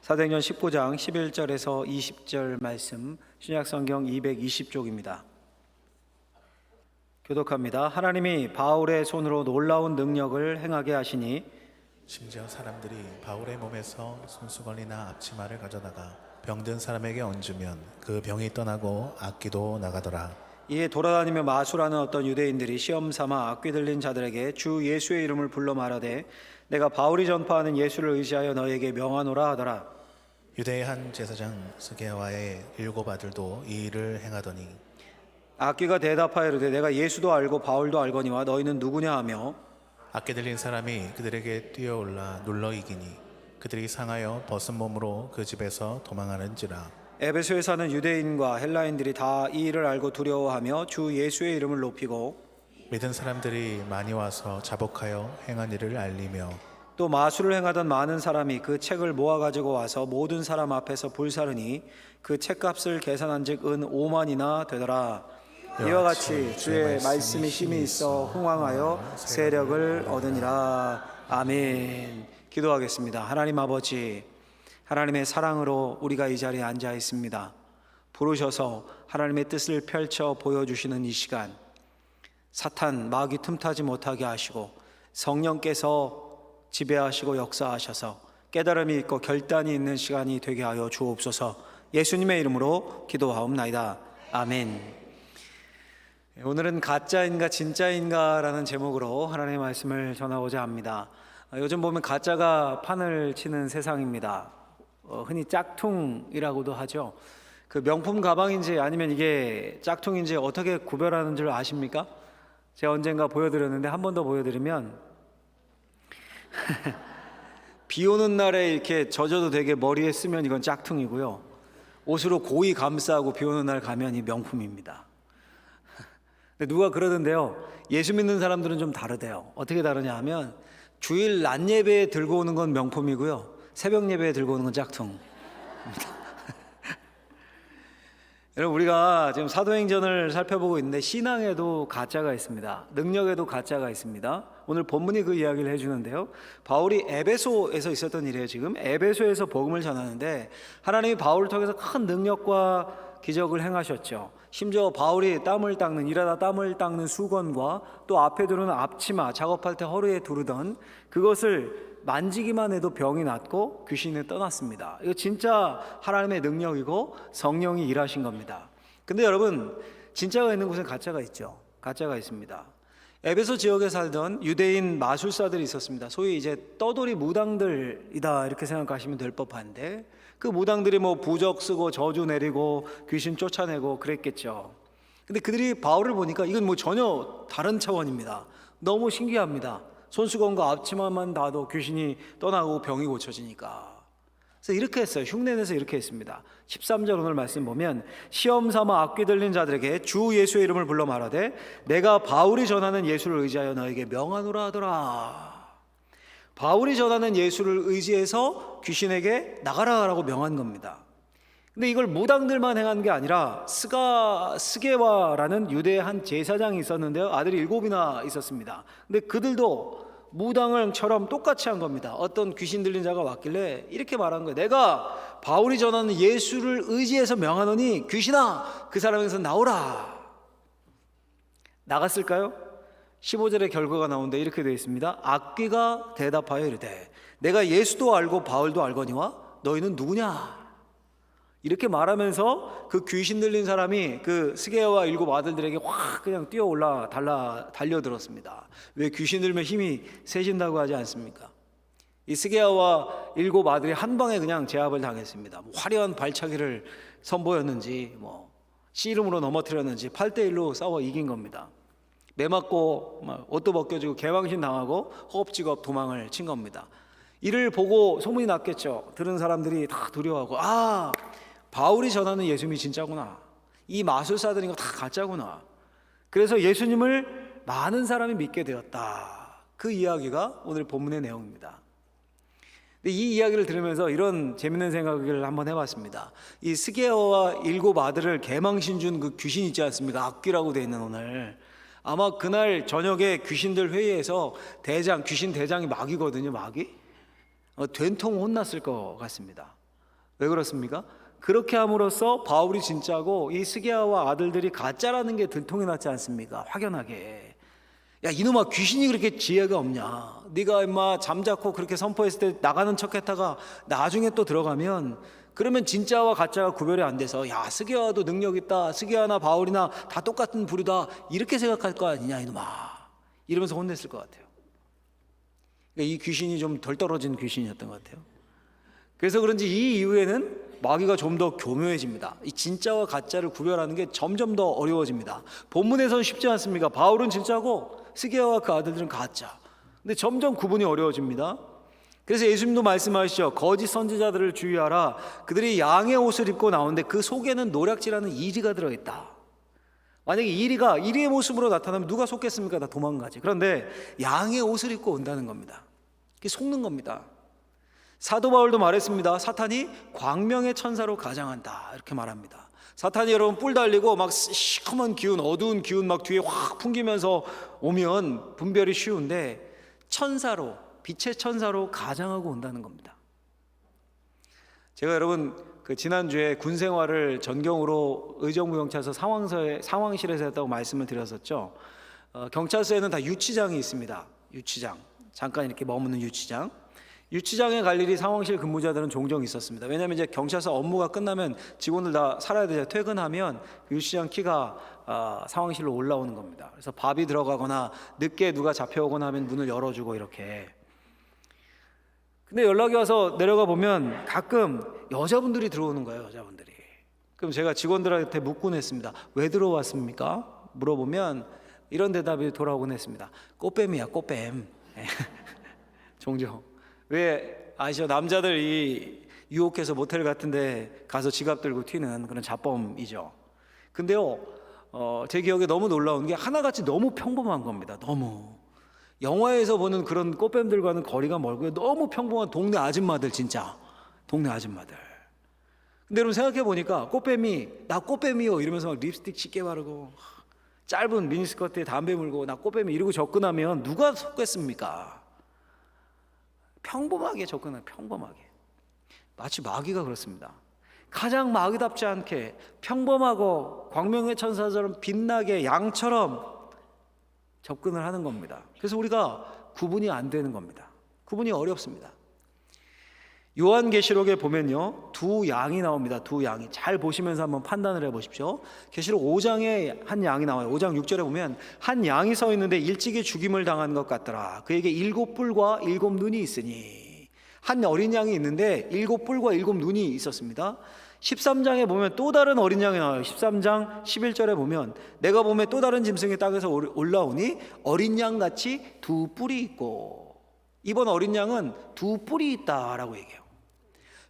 사도행전 19장 11절에서 20절 말씀, 신약성경 220쪽입니다. 교독합니다. 하나님이 바울의 손으로 놀라운 능력을 행하게 하시니 심지어 사람들이 바울의 몸에서 손수건이나 앞치마를 가져다가 병든 사람에게 얹으면 그 병이 떠나고 악기도 나가더라. 이에 돌아다니며 마술하는 어떤 유대인들이 시험 삼아 악귀 들린 자들에게 주 예수의 이름을 불러 말하되 내가 바울이 전파하는 예수를 의지하여 너에게 명하노라 하더라. 유대의 한 제사장 스게와의 7 아들도 이 일을 행하더니 악귀가 대답하여 이르되 내가 예수도 알고 바울도 알거니와 너희는 누구냐 하며 악기 들린 사람이 그들에게 뛰어올라 눌러 이기니 그들이 상하여 벗은 몸으로 그 집에서 도망하는지라. 에베소에 사는 유대인과 헬라인들이 다 이 일을 알고 두려워하며 주 예수의 이름을 높이고 믿은 사람들이 많이 와서 자복하여 행한 일을 알리며 또 마술을 행하던 많은 사람이 그 책을 모아 가지고 와서 모든 사람 앞에서 불사르니 그 책값을 계산한즉 은 5만이나 되더라. 이와 같이 주의 말씀이 힘이 있어 흥왕하여 세력을 얻으니라. 아멘. 기도하겠습니다. 하나님 아버지, 하나님의 사랑으로 우리가 이 자리에 앉아 있습니다. 부르셔서 하나님의 뜻을 펼쳐 보여주시는 이 시간, 사탄 마귀 틈타지 못하게 하시고 성령께서 지배하시고 역사하셔서 깨달음이 있고 결단이 있는 시간이 되게 하여 주옵소서. 예수님의 이름으로 기도하옵나이다. 아멘. 오늘은 가짜인가 진짜인가 라는 제목으로 하나님의 말씀을 전하고자 합니다. 요즘 보면 가짜가 판을 치는 세상입니다. 흔히 짝퉁이라고도 하죠. 그 명품 가방인지 아니면 이게 짝퉁인지 어떻게 구별하는 줄 아십니까? 제가 언젠가 보여드렸는데 한 번 더 보여드리면 비 오는 날에 이렇게 젖어도 되게 머리에 쓰면 이건 짝퉁이고요, 옷으로 고이 감싸고 비 오는 날 가면 이 명품입니다. 근데 누가 그러던데요, 예수 믿는 사람들은 좀 다르대요. 어떻게 다르냐 하면 주일 낮 예배에 들고 오는 건 명품이고요, 새벽 예배에 들고 오는 건 짝퉁. 여러분, 우리가 지금 사도행전을 살펴보고 있는데 신앙에도 가짜가 있습니다. 능력에도 가짜가 있습니다. 오늘 본문이 그 이야기를 해주는데요, 바울이 에베소에서 있었던 일이에요. 지금 에베소에서 복음을 전하는데 하나님이 바울을 통해서 큰 능력과 기적을 행하셨죠. 심지어 바울이 땀을 닦는, 일하다 땀을 닦는 수건과 또 앞에 두르는 앞치마, 작업할 때 허리에 두르던 그것을 만지기만 해도 병이 낫고 귀신이 떠났습니다. 이거 진짜 하나님의 능력이고 성령이 일하신 겁니다. 근데 여러분, 진짜가 있는 곳에 가짜가 있죠. 가짜가 있습니다. 에베소 지역에 살던 유대인 마술사들이 있었습니다. 소위 이제 떠돌이 무당들이다 이렇게 생각하시면 될 법한데, 그 무당들이 뭐 부적 쓰고 저주 내리고 귀신 쫓아내고 그랬겠죠. 근데 그들이 바울을 보니까 이건 뭐 전혀 다른 차원입니다. 너무 신기합니다. 손수건과 앞치마만 닿아도 귀신이 떠나고 병이 고쳐지니까. 그래서 이렇게 했어요. 흉내내서 이렇게 했습니다. 13절 오늘 말씀 보면 시험 삼아 악귀 들린 자들에게 주 예수의 이름을 불러 말하되 내가 바울이 전하는 예수를 의지하여 너에게 명하노라 하더라. 바울이 전하는 예수를 의지해서 귀신에게 나가라라고 명한 겁니다. 근데 이걸 무당들만 행한 게 아니라 스게와라는 유대의 한 제사장이 있었는데요, 아들이 7이나 있었습니다. 근데 그들도 무당을처럼 똑같이 한 겁니다. 어떤 귀신 들린 자가 왔길래 이렇게 말한 거예요. 내가 바울이 전하는 예수를 의지해서 명하노니 귀신아 그 사람에게서 나오라. 나갔을까요? 15절의 결과가 나오는데 이렇게 되어 있습니다. 악귀가 대답하여 이르되 내가 예수도 알고 바울도 알거니와 너희는 누구냐? 이렇게 말하면서 그 귀신 들린 사람이 그 스게와 7 아들들에게 확 그냥 뛰어올라 달려들었습니다. 왜 귀신 들면 힘이 세진다고 하지 않습니까? 이 스게와 7 아들이 한 방에 그냥 제압을 당했습니다. 뭐 화려한 발차기를 선보였는지 뭐 씨름으로 넘어뜨렸는지 8대1로 싸워 이긴 겁니다. 매 맞고 옷도 벗겨지고 개왕신 당하고 허겁지겁 도망을 친 겁니다. 이를 보고 소문이 났겠죠. 들은 사람들이 다 두려워하고 바울이 전하는 예수님이 진짜구나, 이 마술사들인 거 다 가짜구나. 그래서 예수님을 많은 사람이 믿게 되었다. 그 이야기가 오늘 본문의 내용입니다. 근데 이 이야기를 들으면서 이런 재밌는 생각을 한번 해봤습니다. 이 스게어와 7 아들을 개망신 준 그 귀신 있지 않습니까? 악귀라고 되어 있는 오늘. 아마 그날 저녁에 귀신들 회의에서 귀신 대장이 마귀거든요, 마귀. 된통 혼났을 것 같습니다. 왜 그렇습니까? 그렇게 함으로써 바울이 진짜고 이 스게아와 아들들이 가짜라는 게 들통이 났지 않습니까? 확연하게. 야, 이놈아, 귀신이 그렇게 지혜가 없냐? 네가 임마 잠자코 그렇게 선포했을 때 나가는 척했다가 나중에 또 들어가면, 그러면 진짜와 가짜가 구별이 안 돼서 야, 스게아도 능력 있다, 스게아나 바울이나 다 똑같은 부류다, 이렇게 생각할 거 아니냐 이놈아, 이러면서 혼냈을 것 같아요. 그러니까 이 귀신이 좀 덜 떨어진 귀신이었던 것 같아요. 그래서 그런지 이 이후에는 마귀가 좀 더 교묘해집니다. 이 진짜와 가짜를 구별하는 게 점점 더 어려워집니다. 본문에서는 쉽지 않습니까? 바울은 진짜고 스게아와 그 아들들은 가짜. 근데 점점 구분이 어려워집니다. 그래서 예수님도 말씀하시죠. 거짓 선지자들을 주의하라. 그들이 양의 옷을 입고 나오는데 그 속에는 노략질하는 이리가 들어있다. 만약에 이리가 이리의 모습으로 나타나면 누가 속겠습니까? 다 도망가지. 그런데 양의 옷을 입고 온다는 겁니다. 그게 속는 겁니다. 사도 바울도 말했습니다. 사탄이 광명의 천사로 가장한다, 이렇게 말합니다. 사탄이 여러분 뿔 달리고 막 시커먼 기운, 어두운 기운 막 뒤에 확 풍기면서 오면 분별이 쉬운데, 천사로, 빛의 천사로 가장하고 온다는 겁니다. 제가 여러분 그 지난주에 군 생활을 전경으로 의정부경찰서 상황실에서 했다고 말씀을 드렸었죠. 경찰서에는 다 유치장이 있습니다. 유치장, 잠깐 이렇게 머무는 유치장. 유치장에 갈 일이 상황실 근무자들은 종종 있었습니다. 왜냐하면 이제 경찰서 업무가 끝나면 직원들 다 살아야 되죠. 퇴근하면 유치장 키가 상황실로 올라오는 겁니다. 그래서 밥이 들어가거나 늦게 누가 잡혀오거나 하면 문을 열어주고 이렇게. 근데 연락이 와서 내려가 보면 가끔 여자분들이 들어오는 거예요. 여자분들이. 그럼 제가 직원들한테 묻곤 했습니다. 왜 들어왔습니까? 물어보면 이런 대답이 돌아오곤 했습니다. 꽃뱀이야, 꽃뱀. 종종. 왜 아시죠? 남자들이 유혹해서 모텔 같은 데 가서 지갑 들고 튀는 그런 자범이죠. 근데요, 제 기억에 너무 놀라운 게 하나같이 너무 평범한 겁니다. 너무. 영화에서 보는 그런 꽃뱀들과는 거리가 멀고요. 너무 평범한 동네 아줌마들, 진짜. 동네 아줌마들. 근데 여러분 생각해 보니까 꽃뱀이, 나 꽃뱀이요 이러면서 막 립스틱 짙게 바르고 짧은 미니스커트에 담배 물고 나 꽃뱀이 이러고 접근하면 누가 속겠습니까? 평범하게 접근해요. 평범하게. 마치 마귀가 그렇습니다. 가장 마귀답지 않게 평범하고 광명의 천사처럼 빛나게 양처럼 접근을 하는 겁니다. 그래서 우리가 구분이 안 되는 겁니다. 구분이 어렵습니다. 요한계시록에 보면요, 두 양이 나옵니다. 두 양이. 잘 보시면서 한번 판단을 해보십시오. 계시록 5장에 한 양이 나와요. 5장 6절에 보면 한 양이 서 있는데 일찍이 죽임을 당한 것 같더라. 그에게 7뿔과 7눈이 있으니. 한 어린 양이 있는데 7뿔과 7눈이 있었습니다. 13장에 보면 또 다른 어린 양이 나와요. 13장 11절에 보면 내가 보면 또 다른 짐승이 땅에서 올라오니 어린 양같이 2뿔이 있고. 이번 어린 양은 2뿔이 있다라고 얘기해요.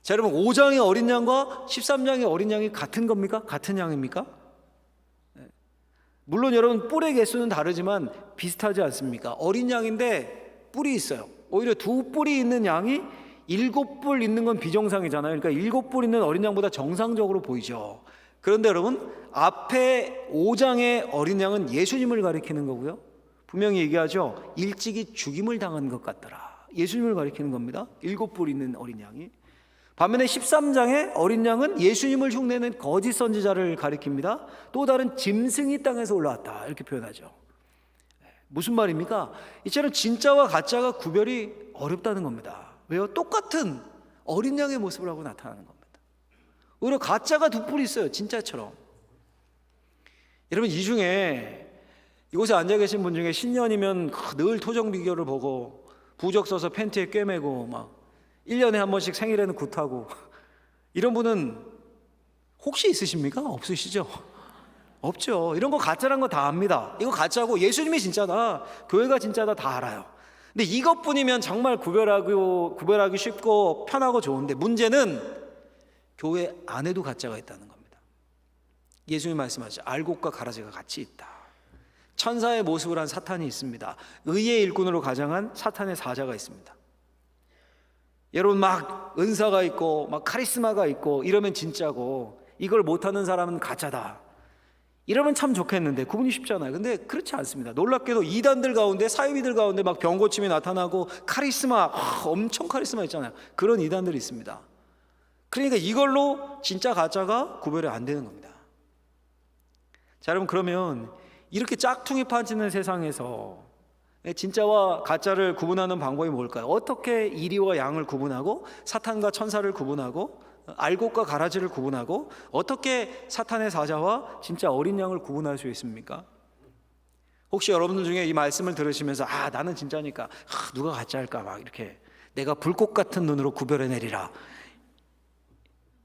자, 여러분 5장의 어린 양과 13장의 어린 양이 같은 겁니까? 같은 양입니까? 네. 물론 여러분 뿔의 개수는 다르지만 비슷하지 않습니까? 어린 양인데 뿔이 있어요. 오히려 2뿔이 있는 양이 7뿔 있는 건 비정상이잖아요. 그러니까 7뿔 있는 어린 양보다 정상적으로 보이죠. 그런데 여러분 앞에 5장의 어린 양은 예수님을 가리키는 거고요. 분명히 얘기하죠. 일찍이 죽임을 당한 것 같더라. 예수님을 가리키는 겁니다. 7뿔 있는 어린 양이. 반면에 13장의 어린 양은 예수님을 흉내낸 거짓 선지자를 가리킵니다. 또 다른 짐승이 땅에서 올라왔다, 이렇게 표현하죠. 무슨 말입니까? 이처럼 진짜와 가짜가 구별이 어렵다는 겁니다. 왜요? 똑같은 어린 양의 모습을 하고 나타나는 겁니다. 오히려 가짜가 2뿔이 있어요. 진짜처럼. 여러분 이 중에 이곳에 앉아 계신 분 중에 신년이면 늘 토정 비결을 보고 부적 써서 팬티에 꿰매고 막 1년에 한 번씩 생일에는 굿하고 이런 분은 혹시 있으십니까? 없으시죠? 없죠. 이런 거 가짜란 거 다 압니다. 이거 가짜고 예수님이 진짜다, 교회가 진짜다 다 알아요. 근데 이것뿐이면 정말 구별하기 쉽고 편하고 좋은데 문제는 교회 안에도 가짜가 있다는 겁니다. 예수님이 말씀하시죠. 알곡과 가라지가 같이 있다. 천사의 모습을 한 사탄이 있습니다. 의의 일꾼으로 가장한 사탄의 사자가 있습니다. 여러분 막 은사가 있고 막 카리스마가 있고 이러면 진짜고 이걸 못하는 사람은 가짜다, 이러면 참 좋겠는데 구분이 쉽잖아요. 근데 그렇지 않습니다. 놀랍게도 이단들 가운데, 사이비들 가운데 막 병 고침이 나타나고 카리스마, 엄청 카리스마 있잖아요. 그런 이단들이 있습니다. 그러니까 이걸로 진짜 가짜가 구별이 안 되는 겁니다. 자, 여러분, 그러면 이렇게 짝퉁이 파지는 세상에서 진짜와 가짜를 구분하는 방법이 뭘까요? 어떻게 이리와 양을 구분하고 사탄과 천사를 구분하고 알곡과 가라지를 구분하고 어떻게 사탄의 사자와 진짜 어린 양을 구분할 수 있습니까? 혹시 여러분들 중에 이 말씀을 들으시면서 나는 진짜니까 누가 가짜일까 막 이렇게 내가 불꽃 같은 눈으로 구별해내리라,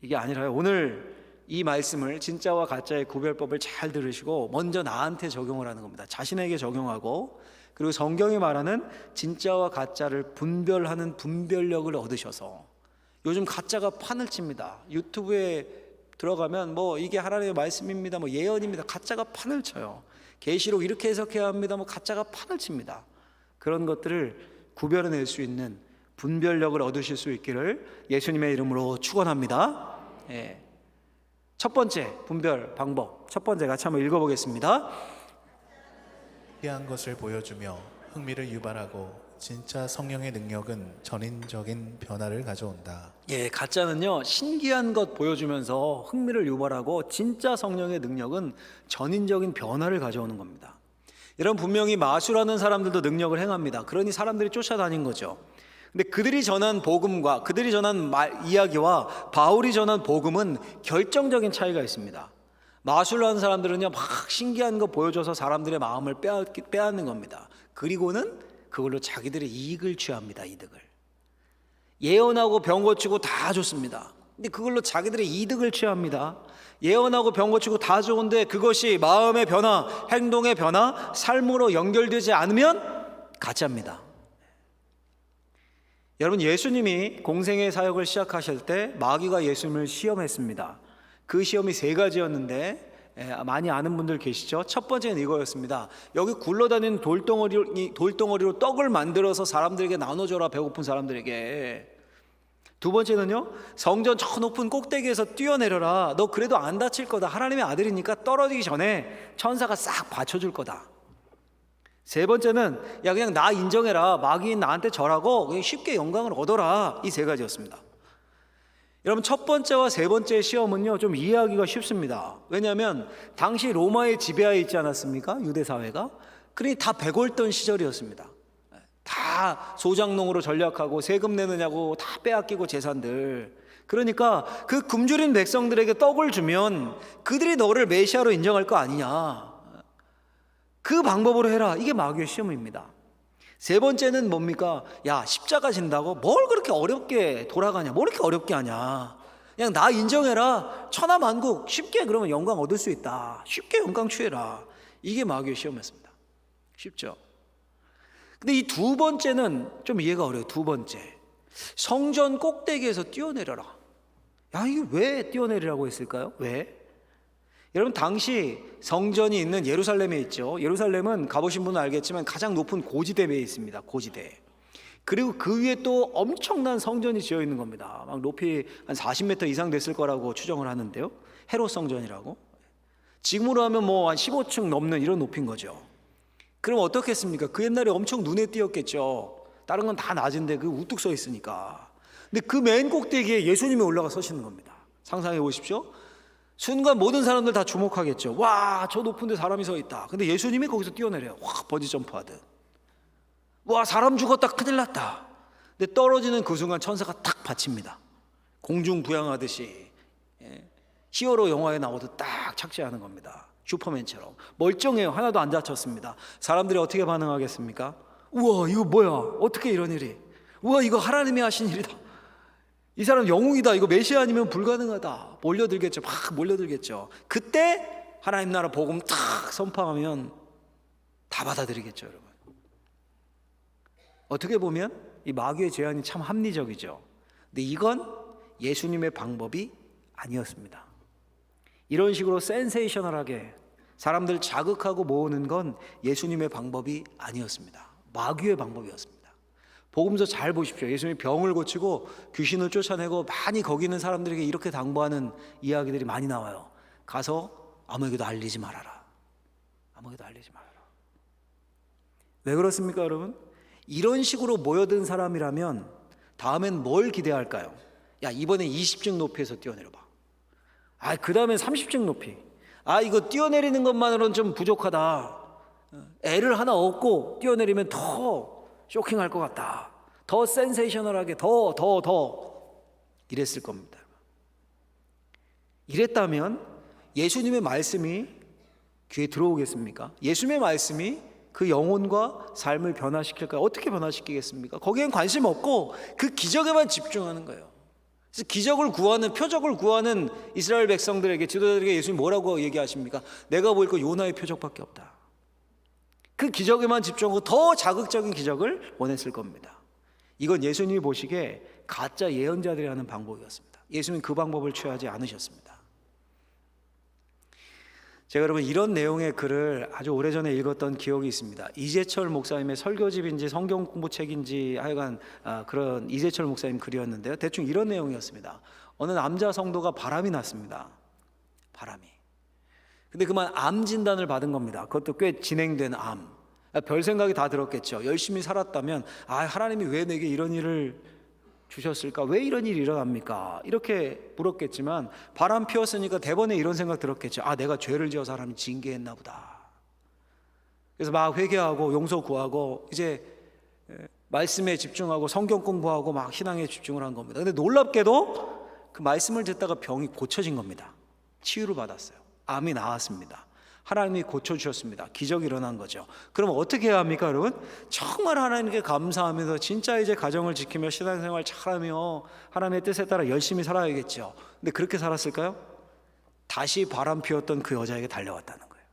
이게 아니라요. 오늘 이 말씀을 진짜와 가짜의 구별법을 잘 들으시고 먼저 나한테 적용을 하는 겁니다. 자신에게 적용하고, 그리고 성경이 말하는 진짜와 가짜를 분별하는 분별력을 얻으셔서, 요즘 가짜가 판을 칩니다. 유튜브에 들어가면 뭐 이게 하나님의 말씀입니다, 뭐 예언입니다, 가짜가 판을 쳐요. 계시록 이렇게 해석해야 합니다, 뭐 가짜가 판을 칩니다. 그런 것들을 구별해낼 수 있는 분별력을 얻으실 수 있기를 예수님의 이름으로 축원합니다. 첫 번째 분별 방법, 첫 번째 같이 한번 읽어보겠습니다. 희한 것을 보여주며 흥미를 유발하고 진짜 성령의 능력은 전인적인 변화를 가져온다. 가짜는요, 신기한 것 보여주면서 흥미를 유발하고 진짜 성령의 능력은 전인적인 변화를 가져오는 겁니다. 여러분, 분명히 마술하는 사람들도 능력을 행합니다. 그러니 사람들이 쫓아다닌 거죠. 근데 그들이 전한 복음과 그들이 전한 이야기와 바울이 전한 복음은 결정적인 차이가 있습니다. 마술로 하는 사람들은요, 막 신기한 거 보여줘서 사람들의 마음을 빼앗는 겁니다. 그리고는 그걸로 자기들의 이익을 취합니다. 이득을. 예언하고 병 고치고 다 좋습니다. 근데 그걸로 자기들의 이득을 취합니다. 예언하고 병 고치고 다 좋은데 그것이 마음의 변화, 행동의 변화, 삶으로 연결되지 않으면 가짜입니다. 여러분, 예수님이 공생의 사역을 시작하실 때 마귀가 예수님을 시험했습니다. 그 시험이 3가지였는데 많이 아는 분들 계시죠? 첫 번째는 이거였습니다. 여기 굴러다니는 돌덩어리로 떡을 만들어서 사람들에게 나눠줘라, 배고픈 사람들에게. 두 번째는요, 성전 저 높은 꼭대기에서 뛰어내려라, 너 그래도 안 다칠 거다, 하나님의 아들이니까 떨어지기 전에 천사가 싹 받쳐줄 거다. 세 번째는 그냥 나 인정해라, 마귀인 나한테 절하고 그냥 쉽게 영광을 얻어라. 이 3가지였습니다. 여러분, 첫 번째와 세 번째 시험은요, 좀 이해하기가 쉽습니다. 왜냐하면 당시 로마의 지배하에 있지 않았습니까? 유대 사회가. 그러니 다 백월던 시절이었습니다. 다 소장농으로 전략하고 세금 내느냐고 다 빼앗기고 재산들. 그러니까 그 굶주린 백성들에게 떡을 주면 그들이 너를 메시아로 인정할 거 아니냐, 그 방법으로 해라. 이게 마귀의 시험입니다. 세 번째는 뭡니까? 십자가 진다고 뭘 그렇게 어렵게 돌아가냐, 뭘 이렇게 어렵게 하냐, 그냥 나 인정해라, 천하만국 쉽게 그러면 영광 얻을 수 있다, 쉽게 영광 취해라. 이게 마귀의 시험이었습니다. 쉽죠? 근데 이 두 번째는 좀 이해가 어려워요. 두 번째, 성전 꼭대기에서 뛰어내려라. 이게 왜 뛰어내리라고 했을까요? 왜? 여러분, 당시 성전이 있는 예루살렘에 있죠. 예루살렘은 가보신 분은 알겠지만 가장 높은 고지대에 있습니다. 고지대. 그리고 그 위에 또 엄청난 성전이 지어 있는 겁니다. 막 높이 한 40m 이상 됐을 거라고 추정을 하는데요. 헤롯 성전이라고. 지금으로 하면 뭐 한 15층 넘는 이런 높이인 거죠. 그럼 어떻겠습니까? 그 옛날에 엄청 눈에 띄었겠죠. 다른 건 다 낮은데 그 우뚝 서 있으니까. 근데 그 맨 꼭대기에 예수님이 올라가 서시는 겁니다. 상상해 보십시오. 순간 모든 사람들 다 주목하겠죠. 와, 저 높은 데 사람이 서 있다. 근데 예수님이 거기서 뛰어내려요. 확 버지 점프하듯. 와, 사람 죽었다, 큰일 났다. 근데 떨어지는 그 순간 천사가 탁 받칩니다. 공중 부양하듯이. 히어로 영화에 나오듯 딱 착지하는 겁니다. 슈퍼맨처럼. 멀쩡해요. 하나도 안 다쳤습니다. 사람들이 어떻게 반응하겠습니까? 우와, 이거 뭐야, 어떻게 이런 일이. 우와, 이거 하나님이 하신 일이다. 이 사람 영웅이다, 이거 메시아 아니면 불가능하다. 몰려들겠죠. 막 몰려들겠죠. 그때 하나님 나라 복음 탁 선포하면 다 받아들이겠죠. 여러분, 어떻게 보면 이 마귀의 제안이 참 합리적이죠. 근데 이건 예수님의 방법이 아니었습니다. 이런 식으로 센세이셔널하게 사람들 자극하고 모으는 건 예수님의 방법이 아니었습니다. 마귀의 방법이었습니다. 복음서 잘 보십시오. 예수님이 병을 고치고 귀신을 쫓아내고 많이 거기 있는 사람들에게 이렇게 당부하는 이야기들이 많이 나와요. 가서 아무에게도 알리지 말아라. 아무에게도 알리지 말아라. 왜 그렇습니까, 여러분? 이런 식으로 모여든 사람이라면 다음엔 뭘 기대할까요? 야, 이번에 20층 높이에서 뛰어내려봐. 아, 그 다음에 30층 높이. 아, 이거 뛰어내리는 것만으로는 좀 부족하다. 애를 하나 얻고 뛰어내리면 더 쇼킹할 것 같다. 더 센세이셔널하게 더 이랬을 겁니다. 이랬다면 예수님의 말씀이 귀에 들어오겠습니까? 예수님의 말씀이 그 영혼과 삶을 변화시킬까요? 어떻게 변화시키겠습니까? 거기엔 관심 없고 그 기적에만 집중하는 거예요. 그래서 기적을 구하는, 표적을 구하는 이스라엘 백성들에게, 지도자들에게 예수님 뭐라고 얘기하십니까? 내가 보일 거 요나의 표적밖에 없다. 그 기적에만 집중하고 더 자극적인 기적을 원했을 겁니다. 이건 예수님이 보시기에 가짜 예언자들이 하는 방법이었습니다. 예수님은 그 방법을 취하지 않으셨습니다. 제가 여러분 이런 내용의 글을 아주 오래전에 읽었던 기억이 있습니다. 이재철 목사님의 설교집인지 성경 공부책인지 하여간 그런 이재철 목사님 글이었는데요. 대충 이런 내용이었습니다. 어느 남자 성도가 바람이 났습니다. 바람이. 근데 그만 암 진단을 받은 겁니다. 그것도 꽤 진행된 암. 별 생각이 다 들었겠죠. 열심히 살았다면 하나님이 왜 내게 이런 일을 주셨을까? 왜 이런 일이 일어납니까? 이렇게 물었겠지만 바람 피웠으니까 대번에 이런 생각 들었겠죠. 내가 죄를 지어서 하나님 징계했나 보다. 그래서 막 회개하고 용서 구하고 이제 말씀에 집중하고 성경 공부하고 막 신앙에 집중을 한 겁니다. 근데 놀랍게도 그 말씀을 듣다가 병이 고쳐진 겁니다. 치유를 받았어요. 암이 나았습니다. 하나님이 고쳐주셨습니다. 기적이 일어난 거죠. 그럼 어떻게 해야 합니까, 여러분? 정말 하나님께 감사하면서 진짜 이제 가정을 지키며 신앙생활 잘하며 하나님의 뜻에 따라 열심히 살아야겠죠. 근데 그렇게 살았을까요? 다시 바람 피웠던 그 여자에게 달려왔다는 거예요.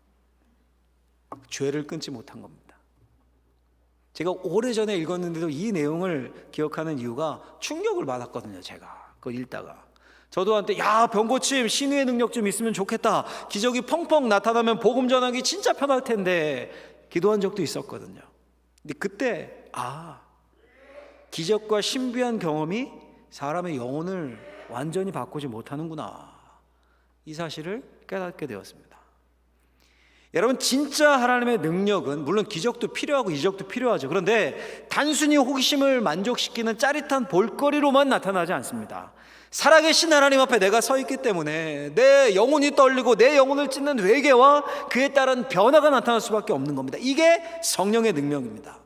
죄를 끊지 못한 겁니다. 제가 오래전에 읽었는데도 이 내용을 기억하는 이유가 충격을 받았거든요. 제가 그거 읽다가 저도 한때 병고침 신유의 능력 좀 있으면 좋겠다, 기적이 펑펑 나타나면 복음 전하기 진짜 편할 텐데 기도한 적도 있었거든요. 근데 그때 기적과 신비한 경험이 사람의 영혼을 완전히 바꾸지 못하는구나, 이 사실을 깨닫게 되었습니다. 여러분, 진짜 하나님의 능력은 물론 기적도 필요하고 이적도 필요하죠. 그런데 단순히 호기심을 만족시키는 짜릿한 볼거리로만 나타나지 않습니다. 살아계신 하나님 앞에 내가 서 있기 때문에 내 영혼이 떨리고 내 영혼을 찢는 회개와 그에 따른 변화가 나타날 수밖에 없는 겁니다. 이게 성령의 능력입니다.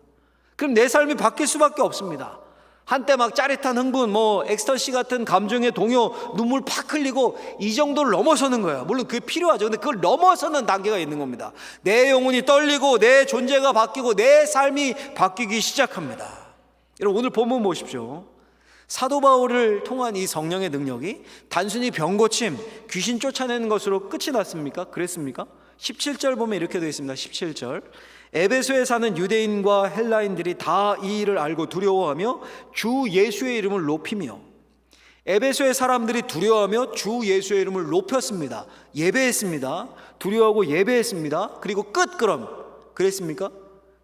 그럼 내 삶이 바뀔 수밖에 없습니다. 한때 막 짜릿한 흥분, 엑스터시 같은 감정의 동요, 눈물 팍 흘리고 이 정도를 넘어서는 거예요. 물론 그게 필요하죠. 근데 그걸 넘어서는 단계가 있는 겁니다. 내 영혼이 떨리고 내 존재가 바뀌고 내 삶이 바뀌기 시작합니다. 여러분, 오늘 본문 보십시오. 사도 바울을 통한 이 성령의 능력이 단순히 병고침, 귀신 쫓아내는 것으로 끝이 났습니까? 그랬습니까? 17절 보면 이렇게 되어 있습니다. 17절. 에베소에 사는 유대인과 헬라인들이 다 이 일을 알고 두려워하며 주 예수의 이름을 높이며, 에베소의 사람들이 두려워하며 주 예수의 이름을 높였습니다. 예배했습니다. 두려워하고 예배했습니다. 그리고 끝. 그럼 그랬습니까?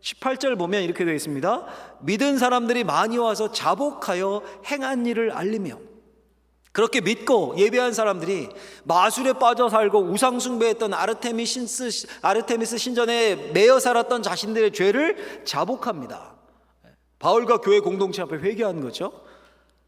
18절 보면 이렇게 되어 있습니다. 믿은 사람들이 많이 와서 자복하여 행한 일을 알리며. 그렇게 믿고 예배한 사람들이 마술에 빠져 살고 우상 숭배했던 아르테미스 신전에 매여 살았던 자신들의 죄를 자복합니다. 바울과 교회 공동체 앞에 회개한 거죠.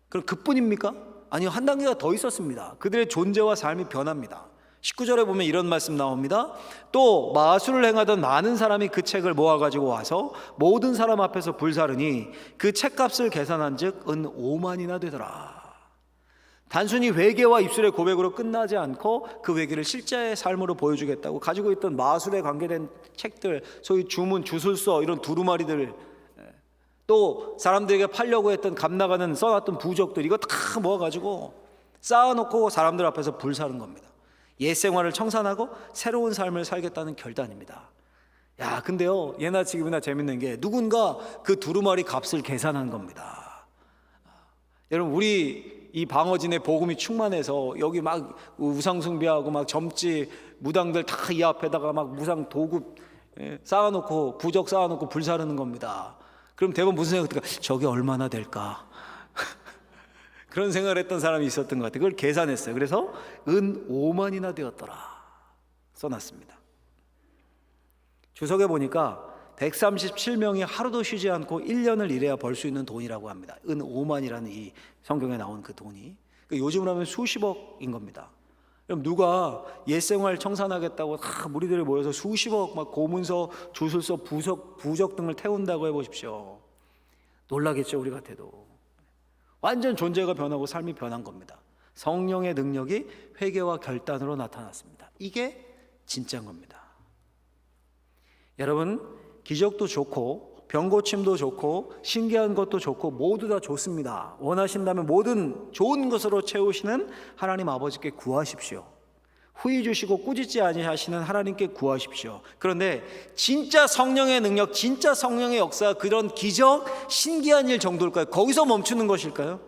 그럼 그뿐입니까? 아니요, 한 단계가 더 있었습니다. 그들의 존재와 삶이 변합니다. 19절에 보면 이런 말씀 나옵니다. 또 마술을 행하던 많은 사람이 그 책을 모아가지고 와서 모든 사람 앞에서 불사르니 그 책값을 계산한 즉 은 5만이나 되더라. 단순히 회개와 입술의 고백으로 끝나지 않고 그 회개를 실제의 삶으로 보여주겠다고 가지고 있던 마술에 관계된 책들, 소위 주문, 주술서, 이런 두루마리들, 또 사람들에게 팔려고 했던 값나가는 써놨던 부적들, 이거 다 모아가지고 쌓아놓고 사람들 앞에서 불사른 겁니다. 옛 생활을 청산하고 새로운 삶을 살겠다는 결단입니다. 근데요, 예나 지금이나 재밌는 게 누군가 그 두루마리 값을 계산한 겁니다. 여러분, 우리 이 방어진의 복음이 충만해서 여기 막 우상 숭배하고 막 점집 무당들 다 이 앞에다가 막 무상 도구 쌓아놓고 부적 쌓아놓고 불사르는 겁니다. 그럼 대부분 무슨 생각 들까? 저게 얼마나 될까? 그런 생각을 했던 사람이 있었던 것 같아요. 그걸 계산했어요. 그래서 은 5만이나 되었더라 써놨습니다. 주석에 보니까 137명이 하루도 쉬지 않고 1년을 일해야 벌 수 있는 돈이라고 합니다. 은 5만이라는 이 성경에 나온 그 돈이. 그러니까 요즘으로 하면 수십억인 겁니다. 그럼 누가 옛생활 청산하겠다고 다 무리들이 모여서 수십억 막 고문서, 주술서, 부적 등을 태운다고 해보십시오. 놀라겠죠, 우리 같아도. 완전 존재가 변하고 삶이 변한 겁니다. 성령의 능력이 회개와 결단으로 나타났습니다. 이게 진짜인 겁니다. 여러분, 기적도 좋고 병고침도 좋고 신기한 것도 좋고 모두 다 좋습니다. 원하신다면 모든 좋은 것으로 채우시는 하나님 아버지께 구하십시오. 후히 주시고 꾸짖지 아니하시는 하나님께 구하십시오. 그런데 진짜 성령의 능력, 진짜 성령의 역사, 그런 기적, 신기한 일 정도일까요? 거기서 멈추는 것일까요?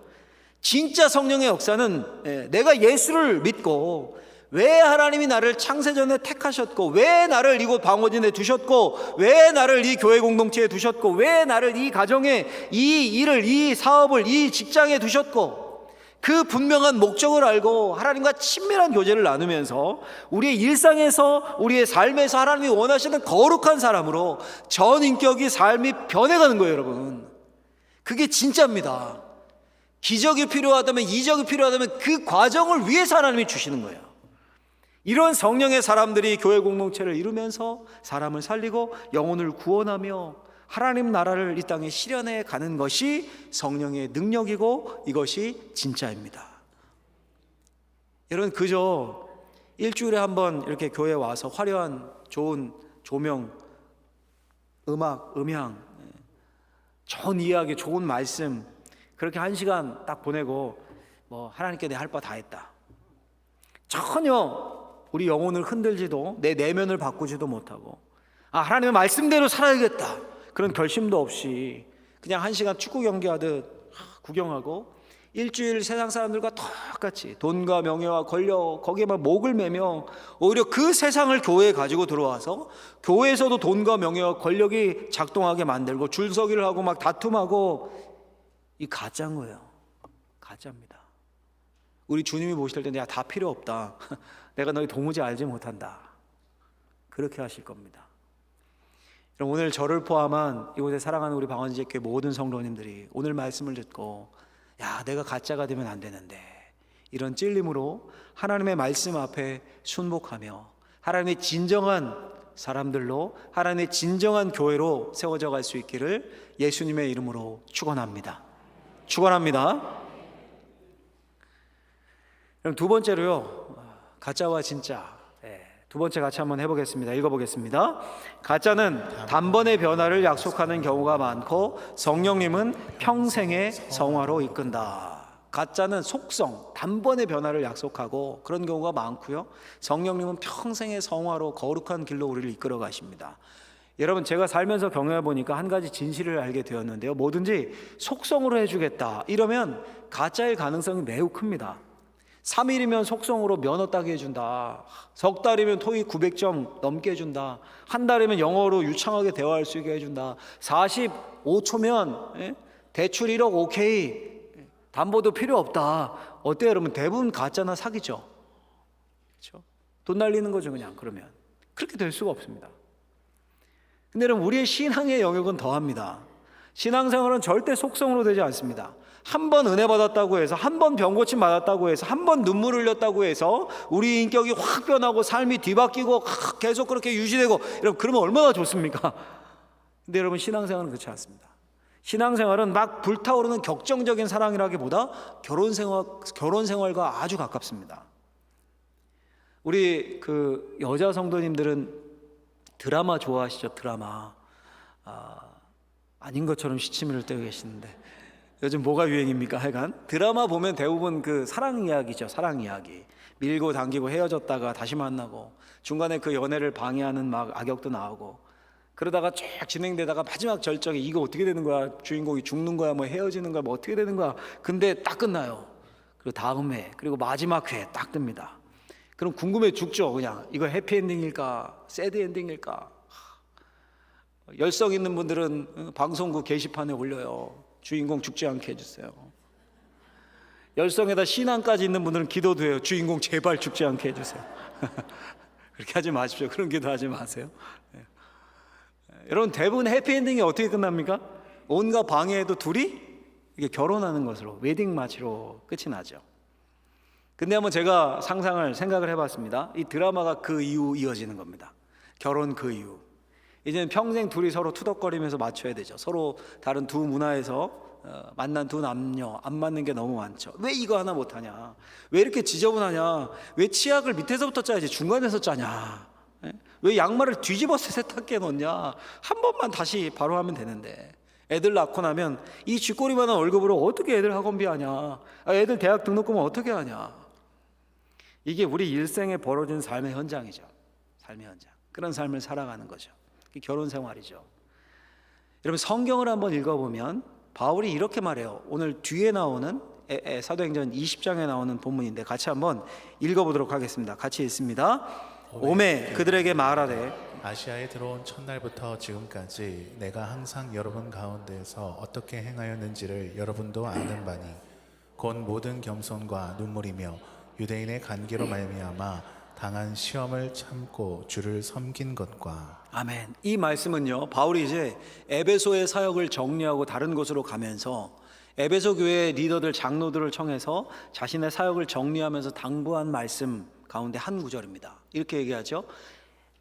진짜 성령의 역사는 내가 예수를 믿고 왜 하나님이 나를 창세전에 택하셨고 왜 나를 이곳 방어진에 두셨고 왜 나를 이 교회 공동체에 두셨고 왜 나를 이 가정에 이 일을 이 사업을 이 직장에 두셨고 그 분명한 목적을 알고 하나님과 친밀한 교제를 나누면서 우리의 일상에서 우리의 삶에서 하나님이 원하시는 거룩한 사람으로 전 인격이 삶이 변해가는 거예요, 여러분. 그게 진짜입니다. 기적이 필요하다면 이적이 필요하다면 그 과정을 위해서 하나님이 주시는 거예요. 이런 성령의 사람들이 교회 공동체를 이루면서 사람을 살리고 영혼을 구원하며 하나님 나라를 이 땅에 실현해 가는 것이 성령의 능력이고 이것이 진짜입니다. 여러분, 그저 일주일에 한 번 이렇게 교회에 와서 화려한 좋은 조명, 음악, 음향, 좋은 이야기, 좋은 말씀 그렇게 한 시간 딱 보내고 하나님께 내 할 바 다 했다. 전혀 우리 영혼을 흔들지도 내 내면을 바꾸지도 못하고 하나님의 말씀대로 살아야겠다 그런 결심도 없이 그냥 한 시간 축구 경기하듯 구경하고 일주일 세상 사람들과 똑같이 돈과 명예와 권력 거기에만 목을 매며 오히려 그 세상을 교회에 가지고 들어와서 교회에서도 돈과 명예와 권력이 작동하게 만들고 줄서기를 하고 막 다툼하고 이 가짜인 거예요. 가짜입니다. 우리 주님이 보실 때 야, 다 필요 없다. 내가 너희 도무지 알지 못한다. 그렇게 하실 겁니다. 여러분, 오늘 저를 포함한 이곳에 사랑하는 우리 방언제교회 모든 성도님들이 오늘 말씀을 듣고 야, 내가 가짜가 되면 안 되는데 이런 찔림으로 하나님의 말씀 앞에 순복하며 하나님의 진정한 사람들로 하나님의 진정한 교회로 세워져 갈 수 있기를 예수님의 이름으로 축원합니다. 축원합니다. 그럼 두 번째로요, 가짜와 진짜. 두 번째 같이 한번 해보겠습니다. 읽어보겠습니다. 가짜는 단번의 변화를 약속하는 경우가 많고 성령님은 평생의 성화로 이끈다. 가짜는 속성, 단번의 변화를 약속하고 그런 경우가 많고요. 성령님은 평생의 성화로 거룩한 길로 우리를 이끌어 가십니다. 여러분, 제가 살면서 경험해 보니까 한 가지 진실을 알게 되었는데요. 뭐든지 속성으로 해주겠다 이러면 가짜일 가능성이 매우 큽니다. 3일이면 속성으로 면허 따게 해준다. 석 달이면 토익 900점 넘게 해준다. 한 달이면 영어로 유창하게 대화할 수 있게 해준다. 45초면 대출 1억 오케이. 담보도 필요 없다. 어때요, 여러분? 대부분 가짜나 사기죠. 그렇죠? 돈 날리는 거죠, 그냥. 그러면 그렇게 될 수가 없습니다. 근데 여러분, 우리의 신앙의 영역은 더합니다. 신앙생활은 절대 속성으로 되지 않습니다. 한 번 은혜 받았다고 해서, 한 번 병고침 받았다고 해서, 한 번 눈물 흘렸다고 해서 우리 인격이 확 변하고 삶이 뒤바뀌고 계속 그렇게 유지되고, 여러분, 그러면 얼마나 좋습니까? 근데 여러분, 신앙생활은 그렇지 않습니다. 신앙생활은 막 불타오르는 격정적인 사랑이라기보다 결혼 생활과 아주 가깝습니다. 우리 그 여자 성도님들은 드라마 좋아하시죠? 드라마. 아닌 것처럼 시치미를 떼고 계시는데 요즘 뭐가 유행입니까? 하여간 드라마 보면 대부분 그 사랑 이야기죠. 사랑 이야기. 밀고 당기고 헤어졌다가 다시 만나고 중간에 그 연애를 방해하는 막 악역도 나오고 그러다가 쭉 진행되다가 마지막 절정에 이거 어떻게 되는 거야? 주인공이 죽는 거야? 뭐 헤어지는 거야? 뭐 어떻게 되는 거야? 근데 딱 끝나요. 그리고 다음 회 그리고 마지막 회 딱 뜹니다. 그럼 궁금해 죽죠. 그냥 이거 해피엔딩일까? 새드엔딩일까? 열성 있는 분들은 방송국 게시판에 올려요. 주인공 죽지 않게 해주세요. 열성에다 신앙까지 있는 분들은 기도도 해요. 주인공 제발 죽지 않게 해주세요. 그렇게 하지 마십시오. 그런 기도하지 마세요. 여러분, 대부분 해피엔딩이 어떻게 끝납니까? 온갖 방해에도 둘이 이게 결혼하는 것으로 웨딩 마치로 끝이 나죠. 근데 한번 제가 생각을 해봤습니다. 이 드라마가 그 이후 이어지는 겁니다. 결혼 그 이후. 이제는 평생 둘이 서로 투덕거리면서 맞춰야 되죠. 서로 다른 두 문화에서 만난 두 남녀 안 맞는 게 너무 많죠. 왜 이거 하나 못하냐? 왜 이렇게 지저분하냐? 왜 치약을 밑에서부터 짜야지 중간에서 짜냐? 왜 양말을 뒤집어서 세탁기에 넣냐? 한 번만 다시 바로 하면 되는데 애들 낳고 나면 이 쥐꼬리만한 월급으로 어떻게 애들 학원비하냐? 애들 대학 등록금은 어떻게 하냐? 이게 우리 일생에 벌어진 삶의 현장이죠. 삶의 현장. 그런 삶을 살아가는 거죠. 이게 결혼 생활이죠. 여러분 성경을 한번 읽어보면 바울이 이렇게 말해요. 오늘 뒤에 나오는 사도행전 20장에 나오는 본문인데 같이 한번 읽어보도록 하겠습니다. 같이 읽습니다. 오매 그들에게 말하되 아시아에 들어온 첫날부터 지금까지 내가 항상 여러분 가운데에서 어떻게 행하였는지를 여러분도 아는 바니 곧 모든 겸손과 눈물이며 유대인의 간계로 말미암아 당한 시험을 참고 주를 섬긴 것과 아멘. 이 말씀은요, 바울이 이제 에베소의 사역을 정리하고 다른 곳으로 가면서 에베소 교회 리더들, 장로들을 청해서 자신의 사역을 정리하면서 당부한 말씀 가운데 한 구절입니다. 이렇게 얘기하죠.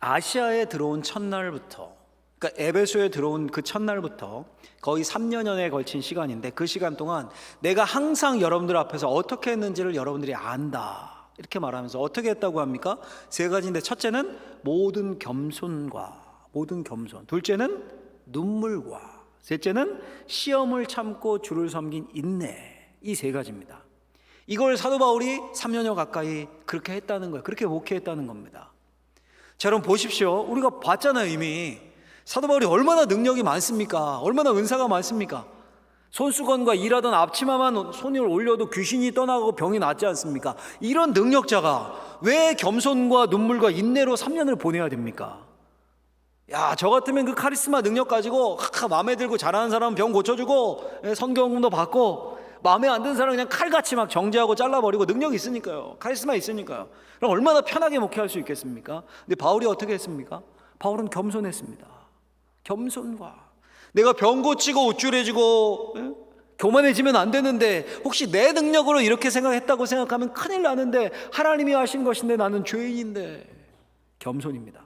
아시아에 들어온 첫날부터, 그러니까 에베소에 들어온 그 첫날부터 거의 3년여에 걸친 시간인데 그 시간 동안 내가 항상 여러분들 앞에서 어떻게 했는지를 여러분들이 안다. 이렇게 말하면서 어떻게 했다고 합니까? 세 가지인데 첫째는 모든 겸손과 모든 겸손, 둘째는 눈물과 셋째는 시험을 참고 주를 섬긴 인내. 이 세 가지입니다. 이걸 사도 바울이 3년여 가까이 그렇게 했다는 거예요. 그렇게 목회했다는 겁니다. 자, 여러분 보십시오. 우리가 봤잖아요. 이미 사도 바울이 얼마나 능력이 많습니까? 얼마나 은사가 많습니까? 손수건과 일하던 앞치마만 손을 올려도 귀신이 떠나고 병이 낫지 않습니까? 이런 능력자가 왜 겸손과 눈물과 인내로 3년을 보내야 됩니까? 야, 저 같으면 그 카리스마 능력 가지고 마음에 들고 잘하는 사람은 병 고쳐주고 선교원금도 받고 마음에 안 드는 사람은 그냥 칼같이 막 정죄하고 잘라버리고 능력이 있으니까요. 카리스마 있으니까요. 그럼 얼마나 편하게 목회할 수 있겠습니까? 근데 바울이 어떻게 했습니까? 바울은 겸손했습니다. 겸손과 내가 병 고치고 우쭐해지고 교만해지면 안 되는데 혹시 내 능력으로 이렇게 생각했다고 생각하면 큰일 나는데 하나님이 하신 것인데 나는 죄인인데 겸손입니다.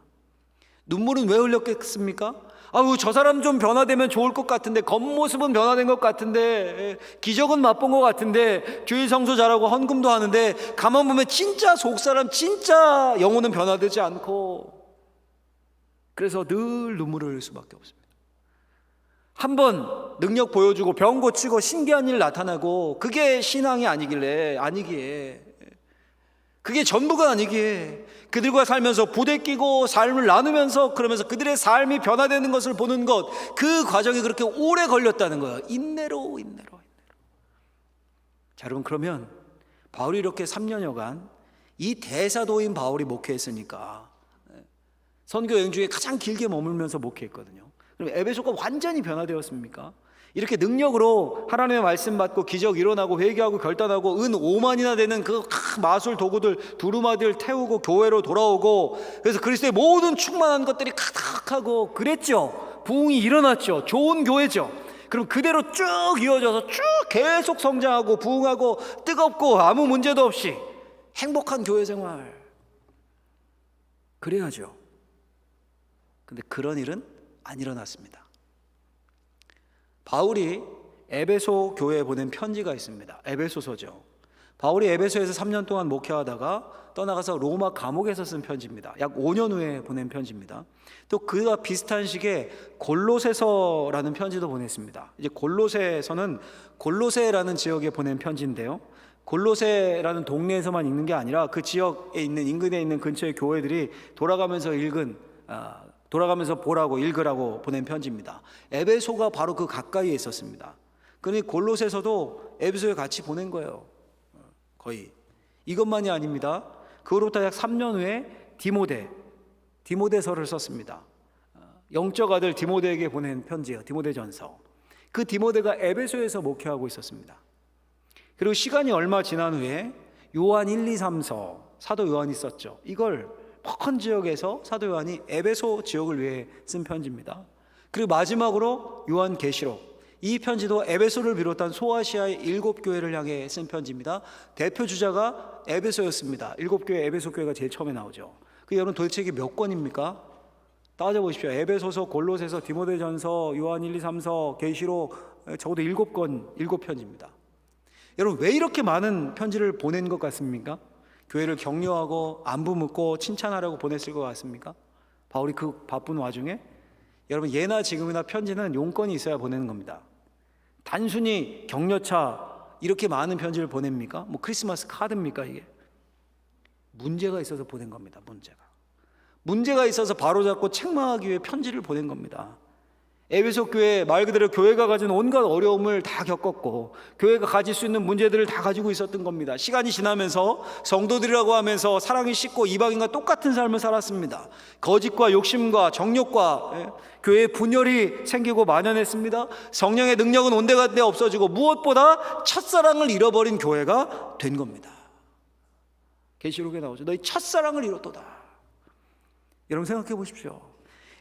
눈물은 왜 흘렸겠습니까? 아유, 저 사람 좀 변화되면 좋을 것 같은데 겉모습은 변화된 것 같은데 기적은 맛본 것 같은데 교회 성소 잘하고 헌금도 하는데 가만 보면 진짜 속사람 진짜 영혼은 변화되지 않고 그래서 늘 눈물을 흘릴 수밖에 없습니다. 한번 능력 보여주고 병 고치고 신기한 일 나타나고 그게 신앙이 아니기에 그게 전부가 아니기에 그들과 살면서 부대끼고 삶을 나누면서 그러면서 그들의 삶이 변화되는 것을 보는 것, 그 과정이 그렇게 오래 걸렸다는 거예요. 인내로. 자, 여러분 그러면 바울이 이렇게 3년여간 이 대사도인 바울이 목회했으니까 선교 여행 중에 가장 길게 머물면서 목회했거든요. 그럼 에베소가 완전히 변화되었습니까? 이렇게 능력으로 하나님의 말씀 받고 기적 일어나고 회개하고 결단하고 은 5만이나 되는 그 마술 도구들 두루마리를 태우고 교회로 돌아오고 그래서 그리스도의 모든 충만한 것들이 가득하고 그랬죠. 부흥이 일어났죠. 좋은 교회죠. 그럼 그대로 쭉 이어져서 쭉 계속 성장하고 부흥하고 뜨겁고 아무 문제도 없이 행복한 교회 생활 그래야죠. 근데 그런 일은 안 일어났습니다. 바울이 에베소 교회에 보낸 편지가 있습니다. 에베소서죠. 바울이 에베소에서 3년 동안 목회하다가 떠나가서 로마 감옥에서 쓴 편지입니다. 약 5년 후에 보낸 편지입니다. 또 그와 비슷한 시기에 골로새서라는 편지도 보냈습니다. 이제 골로새서는 골로새라는 지역에 보낸 편지인데요. 골로새라는 동네에서만 읽는 게 아니라 그 지역에 있는 인근에 있는 근처의 교회들이 돌아가면서 보라고 읽으라고 보낸 편지입니다. 에베소가 바로 그 가까이에 있었습니다. 그러니 골로새서도 에베소에 같이 보낸 거예요. 거의. 이것만이 아닙니다. 그로부터 약 3년 후에 디모데서를 썼습니다. 영적 아들 디모데에게 보낸 편지예요. 디모데전서. 그 디모데가 에베소에서 목회하고 있었습니다. 그리고 시간이 얼마 지난 후에 요한 1, 2, 3서 사도 요한이 썼죠. 이걸 큰 지역에서 사도 요한이 에베소 지역을 위해 쓴 편지입니다. 그리고 마지막으로 요한계시록. 이 편지도 에베소를 비롯한 소아시아의 7교회를 향해 쓴 편지입니다. 대표 주자가 에베소였습니다. 7교회 에베소 교회가 제일 처음에 나오죠. 여러분 도대체 이게 몇 권입니까? 따져보십시오. 에베소서, 골로새서, 디모데전서, 요한 1, 2, 3서, 계시록, 적어도 7권, 7편지입니다. 여러분 왜 이렇게 많은 편지를 보낸 것 같습니까? 교회를 격려하고 안부 묻고 칭찬하려고 보냈을 것 같습니까? 바울이 그 바쁜 와중에 여러분 예나 지금이나 편지는 용건이 있어야 보내는 겁니다. 단순히 격려차 이렇게 많은 편지를 보냅니까? 뭐 크리스마스 카드입니까 이게? 문제가 있어서 보낸 겁니다. 문제가 있어서 바로잡고 책망하기 위해 편지를 보낸 겁니다. 에베소 교회 말 그대로 교회가 가진 온갖 어려움을 다 겪었고 교회가 가질 수 있는 문제들을 다 가지고 있었던 겁니다. 시간이 지나면서 성도들이라고 하면서 사랑이 식고 이방인과 똑같은 삶을 살았습니다. 거짓과 욕심과 정욕과 교회에 분열이 생기고 만연했습니다. 성령의 능력은 온데간데 없어지고 무엇보다 첫사랑을 잃어버린 교회가 된 겁니다. 계시록에 나오죠. 너희 첫사랑을 잃었도다. 여러분 생각해 보십시오.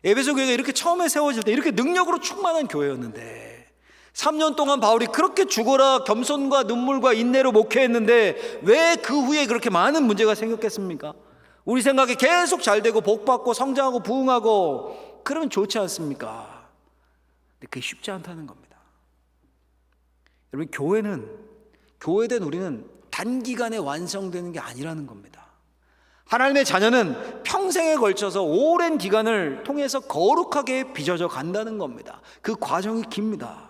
에베소 교회가 이렇게 처음에 세워질 때 이렇게 능력으로 충만한 교회였는데 3년 동안 바울이 그렇게 죽어라 겸손과 눈물과 인내로 목회했는데 왜 그 후에 그렇게 많은 문제가 생겼겠습니까? 우리 생각에 계속 잘 되고 복받고 성장하고 부흥하고 그러면 좋지 않습니까? 근데 그게 쉽지 않다는 겁니다. 여러분 교회된 우리는 단기간에 완성되는 게 아니라는 겁니다. 하나님의 자녀는 평생에 걸쳐서 오랜 기간을 통해서 거룩하게 빚어져 간다는 겁니다. 그 과정이 깁니다.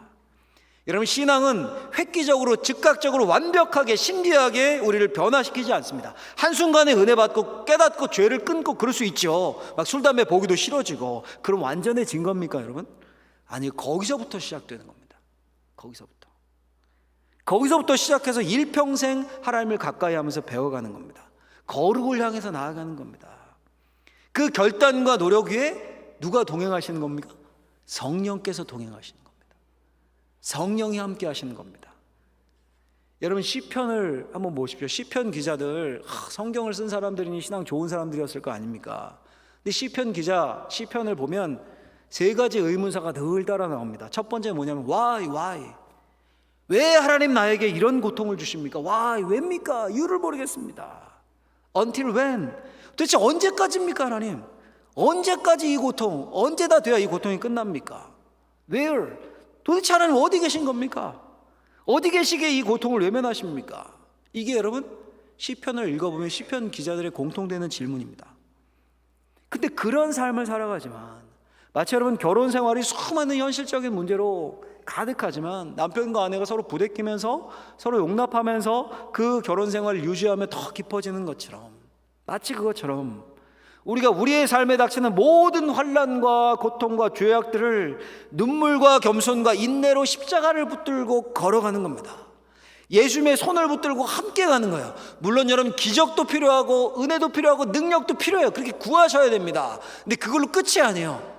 여러분 신앙은 획기적으로 즉각적으로 완벽하게 신비하게 우리를 변화시키지 않습니다. 한순간에 은혜 받고 깨닫고 죄를 끊고 그럴 수 있죠. 막 술 담배 보기도 싫어지고 그럼 완전해진 겁니까 여러분? 아니 거기서부터 시작되는 겁니다. 거기서부터 시작해서 일평생 하나님을 가까이 하면서 배워가는 겁니다. 거룩을 향해서 나아가는 겁니다. 그 결단과 노력 위에 누가 동행하시는 겁니까? 성령께서 동행하시는 겁니다. 성령이 함께 하시는 겁니다. 여러분 시편을 한번 보십시오. 시편 기자들 성경을 쓴 사람들이니 신앙 좋은 사람들이었을 거 아닙니까? 근데 시편 기자 시편을 보면 세 가지 의문사가 늘 따라 나옵니다. 첫 번째 뭐냐면 why? 왜 하나님 나에게 이런 고통을 주십니까? why? 왜입니까? 이유를 모르겠습니다. Until when? 도대체 언제까지입니까 하나님? 언제까지 이 고통, 언제 다 돼야 이 고통이 끝납니까? Where? 도대체 하나님 어디 계신 겁니까? 어디 계시기에 이 고통을 외면하십니까? 이게 여러분 시편을 읽어보면 시편 기자들의 공통되는 질문입니다. 근데 그런 삶을 살아가지만 마치 여러분 결혼 생활이 수많은 현실적인 문제로 가득하지만 남편과 아내가 서로 부대끼면서 서로 용납하면서 그 결혼 생활을 유지하며 더 깊어지는 것처럼 마치 그것처럼 우리가 우리의 삶에 닥치는 모든 환난과 고통과 죄악들을 눈물과 겸손과 인내로 십자가를 붙들고 걸어가는 겁니다. 예수님의 손을 붙들고 함께 가는 거예요. 물론 여러분 기적도 필요하고 은혜도 필요하고 능력도 필요해요. 그렇게 구하셔야 됩니다. 근데 그걸로 끝이 아니에요.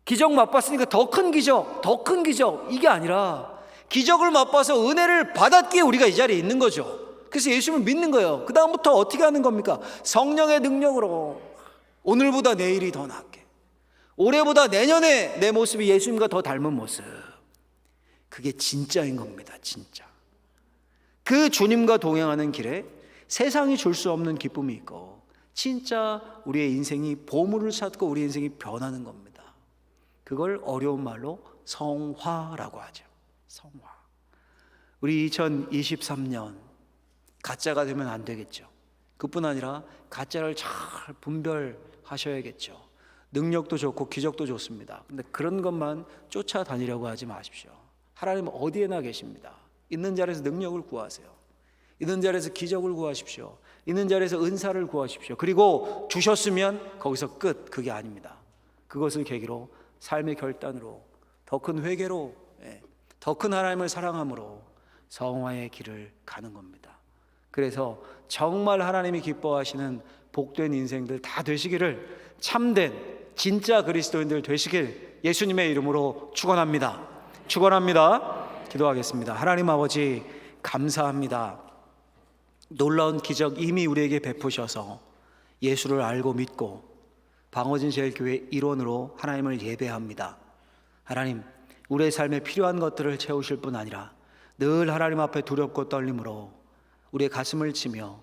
기적 맛봤으니까 더 큰 기적 이게 아니라 기적을 맛봐서 은혜를 받았기에 우리가 이 자리에 있는 거죠. 그래서 예수님을 믿는 거예요. 그 다음부터 어떻게 하는 겁니까? 성령의 능력으로 오늘보다 내일이 더 낫게, 올해보다 내년에 내 모습이 예수님과 더 닮은 모습, 그게 진짜인 겁니다. 진짜 그 주님과 동행하는 길에 세상이 줄 수 없는 기쁨이 있고 진짜 우리의 인생이 보물을 찾고 우리 인생이 변하는 겁니다. 그걸 어려운 말로 성화라고 하죠. 성화. 우리 2023년 가짜가 되면 안 되겠죠. 그뿐 아니라 가짜를 잘 분별하셔야겠죠. 능력도 좋고 기적도 좋습니다. 근데 그런 것만 쫓아다니려고 하지 마십시오. 하나님은 어디에나 계십니다. 있는 자리에서 능력을 구하세요. 있는 자리에서 기적을 구하십시오. 있는 자리에서 은사를 구하십시오. 그리고 주셨으면 거기서 끝. 그게 아닙니다. 그것을 계기로 삶의 결단으로 더 큰 회개로 더 큰 하나님을 사랑함으로 성화의 길을 가는 겁니다. 그래서 정말 하나님이 기뻐하시는 복된 인생들 다 되시기를 참된 진짜 그리스도인들 되시길 예수님의 이름으로 축원합니다. 기도하겠습니다. 하나님 아버지 감사합니다. 놀라운 기적 이미 우리에게 베푸셔서 예수를 알고 믿고 방어진 제일교회 일원으로 하나님을 예배합니다. 하나님 우리의 삶에 필요한 것들을 채우실 뿐 아니라 늘 하나님 앞에 두렵고 떨림으로 우리의 가슴을 치며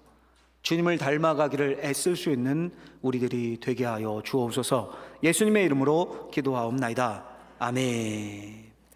주님을 닮아가기를 애쓸 수 있는 우리들이 되게 하여 주옵소서. 예수님의 이름으로 기도하옵나이다. 아멘.